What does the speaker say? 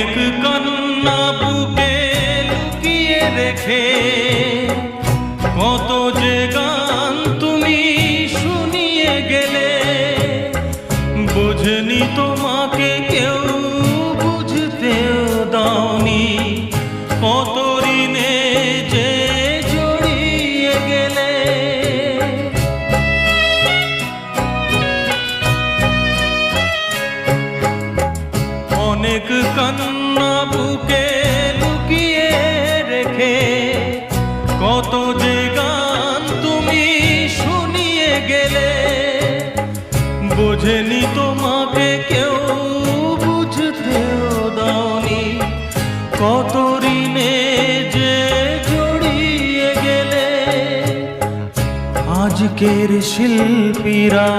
অনেক কান্না বুকে লুকিয়ে রেখে কত যে গান তুমি শুনিয়ে গেলে, বুঝনি তোমাকে কেউ বুঝতেও দাওনি, কত ঋণে যে জড়িয়ে গেলে। অনেক কান্না বুকে লুকিয়ে রেখে কত যে গান তুমি শুনিয়ে গেলে, বোঝেনি তোমাকে কেউ বুঝতেও দাওনি, কত ঋণে যে জড়িয়ে গেলে। আজকের শিল্পীরা